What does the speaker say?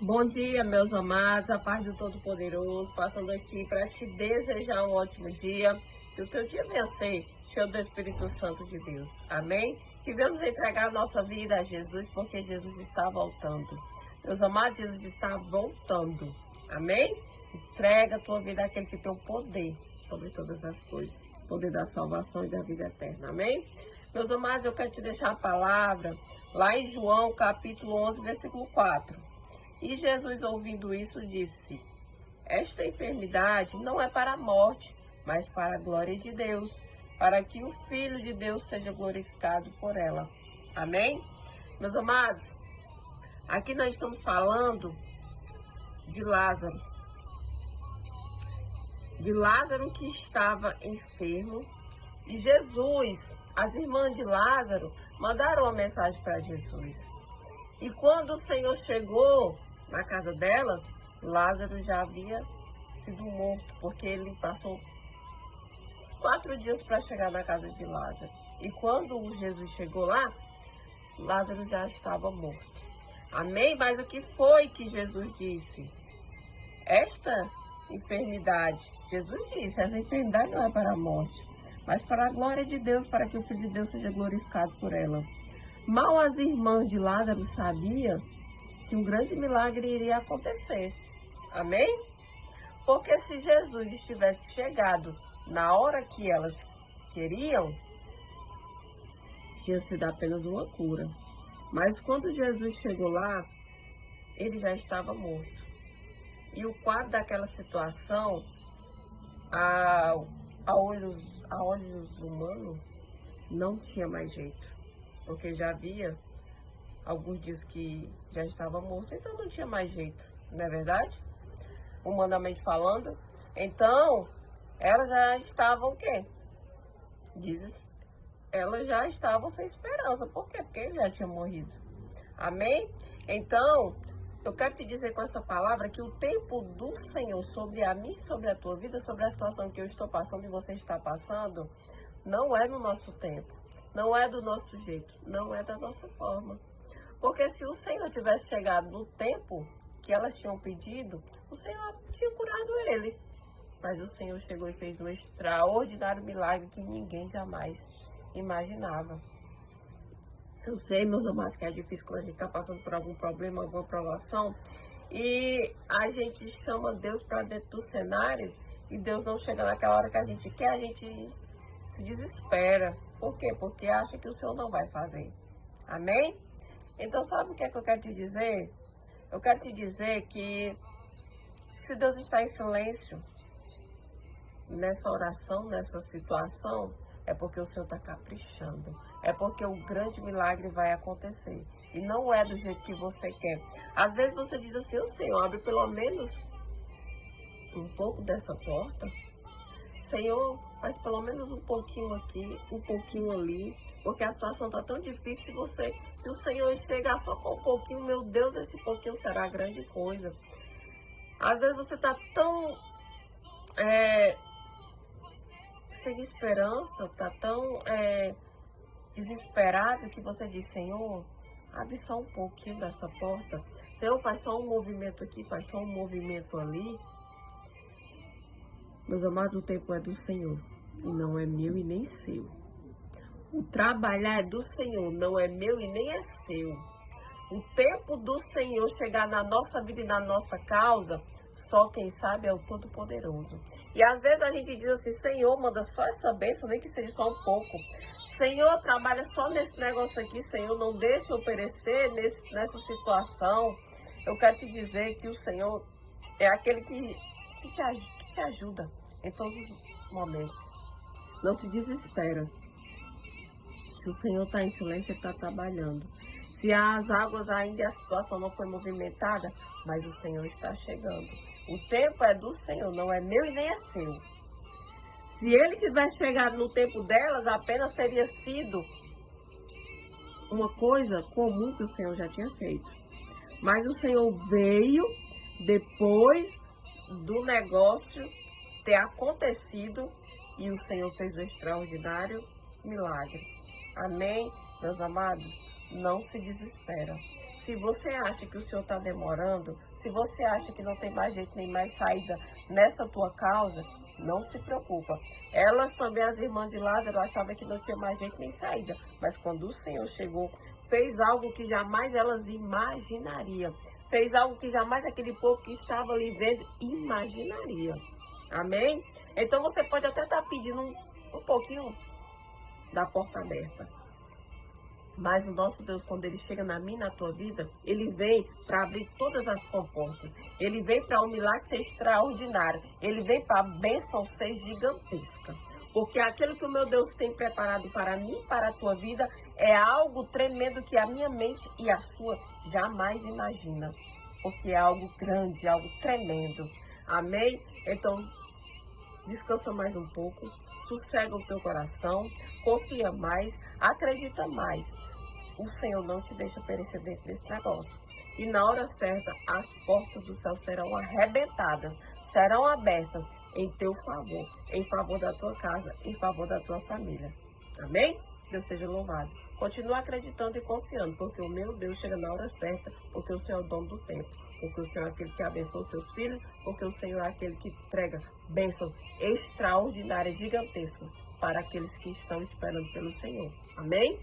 Bom dia, meus amados, a paz do Todo-Poderoso, passando aqui para te desejar um ótimo dia, que o teu dia venha ser cheio do Espírito Santo de Deus, amém? Que venhamos entregar a nossa vida a Jesus, porque Jesus está voltando. Meus amados, Jesus está voltando, amém? Entrega a tua vida àquele que tem o poder sobre todas as coisas, poder da salvação e da vida eterna, amém? Meus amados, eu quero te deixar a palavra lá em João, capítulo 11, versículo 4. E Jesus, ouvindo isso, disse: esta enfermidade não é para a morte, mas para a glória de Deus, para que o Filho de Deus seja glorificado por ela. Amém? Meus amados, aqui nós estamos falando de Lázaro. De Lázaro que estava enfermo. E Jesus, as irmãs de Lázaro, mandaram uma mensagem para Jesus. E quando o Senhor chegou na casa delas, Lázaro já havia sido morto, porque ele passou uns 4 dias para chegar na casa de Lázaro. E quando Jesus chegou lá, Lázaro já estava morto. Amém? Mas o que foi que Jesus disse? Esta enfermidade, Jesus disse, essa enfermidade não é para a morte, mas para a glória de Deus, para que o Filho de Deus seja glorificado por ela. Mal as irmãs de Lázaro sabiam que um grande milagre iria acontecer. Amém? Porque se Jesus estivesse chegado na hora que elas queriam, tinha sido apenas uma cura. Mas quando Jesus chegou lá, ele já estava morto. E o quadro daquela situação, a olhos humanos, não tinha mais jeito. Porque já havia alguns dias que já estava morto, então não tinha mais jeito, não é verdade? Humanamente falando. Então, elas já estavam o quê? Elas já estavam sem esperança. Por quê? Porque ele já tinha morrido. Amém? Então, eu quero te dizer com essa palavra que o tempo do Senhor sobre a mim, sobre a tua vida, sobre a situação que eu estou passando e você está passando, não é no nosso tempo. Não é do nosso jeito, não é da nossa forma. Porque se o Senhor tivesse chegado no tempo que elas tinham pedido, o Senhor tinha curado ele. Mas o Senhor chegou e fez um extraordinário milagre que ninguém jamais imaginava. Eu sei, meus amados, que é difícil quando a gente está passando por algum problema, alguma provação, e a gente chama Deus para dentro do cenário e Deus não chega naquela hora que a gente quer, a gente se desespera. Por quê? Porque acha que o Senhor não vai fazer. Amém? Então, sabe o que é que eu quero te dizer? Eu quero te dizer que se Deus está em silêncio nessa oração, nessa situação, é porque o Senhor está caprichando. É porque o grande milagre vai acontecer. E não é do jeito que você quer. Às vezes você diz assim, ô Senhor, abre pelo menos um pouco dessa porta. Senhor, faz pelo menos um pouquinho aqui, um pouquinho ali, porque a situação está tão difícil. Se o Senhor chegar só com um pouquinho, meu Deus, esse pouquinho será grande coisa. Às vezes você está tão sem esperança, está tão desesperado que você diz, Senhor, abre só um pouquinho dessa porta. Senhor, faz só um movimento aqui, faz só um movimento ali. Meus amados, o tempo é do Senhor e não é meu e nem seu. O trabalhar é do Senhor, não é meu e nem é seu. O tempo do Senhor chegar na nossa vida e na nossa causa, só quem sabe é o Todo-Poderoso. E às vezes a gente diz assim, Senhor, manda só essa bênção, nem que seja só um pouco. Senhor, trabalha só nesse negócio aqui, Senhor, não deixa eu perecer nessa situação. Eu quero te dizer que o Senhor é aquele que te ajuda em todos os momentos. Não se desespera. Se o Senhor está em silêncio, Ele está trabalhando. Se as águas ainda, a situação não foi movimentada, mas o Senhor está chegando. O tempo é do Senhor, não é meu e nem é seu. Se Ele tivesse chegado no tempo delas, apenas teria sido uma coisa comum que o Senhor já tinha feito. Mas o Senhor veio depois do negócio ter acontecido e o Senhor fez um extraordinário milagre. Amém, meus amados? Não se desespera. Se você acha que o Senhor está demorando, se você acha que não tem mais jeito nem mais saída nessa tua causa, não se preocupa. Elas também, as irmãs de Lázaro, achavam que não tinha mais jeito nem saída. Mas quando o Senhor chegou, fez algo que jamais elas imaginariam. Fez algo que jamais aquele povo que estava ali vendo imaginaria. Amém? Então você pode até estar pedindo um pouquinho da porta aberta. Mas o nosso Deus, quando ele chega na minha e na tua vida, ele vem para abrir todas as comportas. Ele vem para um milagre ser extraordinário. Ele vem para a bênção ser gigantesca. Porque aquilo que o meu Deus tem preparado para mim e para a tua vida é algo tremendo que a minha mente e a sua jamais imagina. Porque é algo grande, algo tremendo. Amém? Então, descansa mais um pouco. Sossega o teu coração. Confia mais. Acredita mais. O Senhor não te deixa perecer dentro desse negócio. E na hora certa, as portas do céu serão arrebentadas, serão abertas em teu favor, em favor da tua casa, em favor da tua família. Amém? Deus seja louvado. Continua acreditando e confiando, porque o meu Deus chega na hora certa, porque o Senhor é o dono do tempo, porque o Senhor é aquele que abençoa os seus filhos, porque o Senhor é aquele que entrega bênção extraordinária, gigantesca, para aqueles que estão esperando pelo Senhor. Amém?